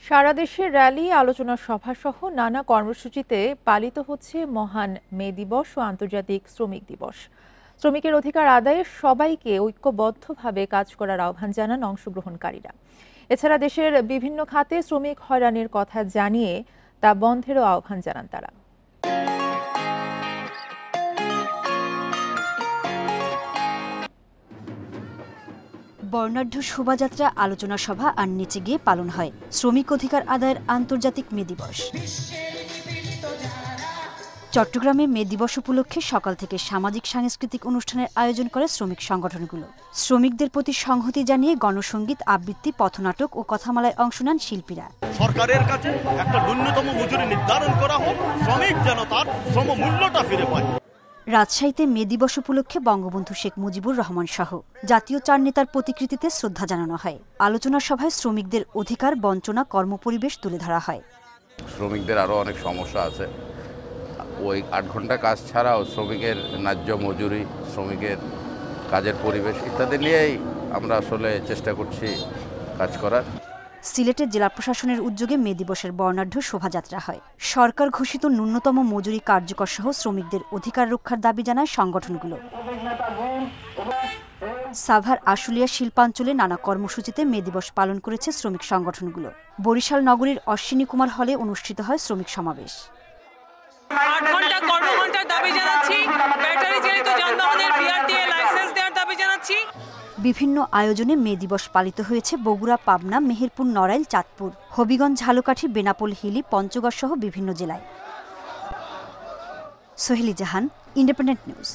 সারা দেশে র্যালি, আলোচনা সভা সহ নানা কর্মসূচিতে পালিত হচ্ছে মহান মে দিবস ও আন্তর্জাতিক শ্রমিক দিবস। শ্রমিকের অধিকার আদায়ে সবাইকে ঐক্যবদ্ধভাবে কাজ করার আহ্বান জানান অংশগ্রহণকারীরা। এছাড়া দেশের বিভিন্ন খাতে শ্রমিক হয়রানির কথা জানিয়ে তা বন্ধেরও আহ্বান জানান তারা। বর্ণাঢ্য শোভাযাত্রা, আলোচনা সভা আর নিচে গিয়ে পালন হয় শ্রমিক অধিকার আদায়ের আন্তর্জাতিক মে দিবস। চট্টগ্রামে মে দিবস উপলক্ষে সকাল থেকে সামাজিক সাংস্কৃতিক অনুষ্ঠানের আয়োজন করে শ্রমিক সংগঠনগুলো। শ্রমিকদের প্রতি সংহতি জানিয়ে গণসংগীত, আবৃত্তি, পথনাটক ও কথামালায় অংশ নেন শিল্পীরা। সরকারের কাছে একটা ন্যূনতম মজুরি নির্ধারণ করা হোক, শ্রমিক যেন তার শ্রমমূল্যটা ফিরে পায়। রাজশাহীতে মে দিবস উপলক্ষে বঙ্গবন্ধু শেখ মুজিবুর রহমান সহ জাতীয় 4 নেতার প্রতিকৃতিতে শ্রদ্ধা জানানো হয়। আলোচনা সভায় শ্রমিকদের অধিকার, বঞ্চনা, কর্মপরিবেশ তুলে ধরা হয়। শ্রমিকদের আরও অনেক সমস্যা আছে। ওই 8 ঘন্টা কাজ ছাড়াও শ্রমিকের ন্যায্য মজুরি, শ্রমিকের কাজের পরিবেশ ইত্যাদি নিয়েই আমরা আসলে চেষ্টা করছি কাজ করার। সিলেটের জেলা প্রশাসনের উদ্যোগে মে দিবসের বর্ণাঢ্য শোভাযাত্রা হয়। সরকার ঘোষিত ন্যূনতম মজুরি কার্যকর সহ শ্রমিকদের অধিকার রক্ষার দাবি জানায় সংগঠনগুলো। সাভার আশুলিয়া শিল্পাঞ্চলে নানা কর্মসূচিতে মে দিবস পালন করেছে শ্রমিক সংগঠনগুলো। বরিশাল নগরীর অশ্বিনী কুমার হলে অনুষ্ঠিত হয় শ্রমিক সমাবেশ। 8 ঘন্টা কর্মঘণ্টার দাবি জানাচ্ছি, ব্যাটারি চালিত যানবাহনের বিআরটিএ লাইসেন্স দেওয়ার দাবি জানাচ্ছি। বিভিন্ন আয়োজনে মে দিবস পালিত হয়েছে বগুড়া, পাবনা, মেহেরপুর, নড়াইল, চাঁদপুর, হবিগঞ্জ, ঝালকাঠি, বেনাপোল, হিলি, পঞ্চগড় সহ বিভিন্ন জেলায়। সোহেলি জাহান, ইন্ডিপেন্ডেন্ট নিউজ।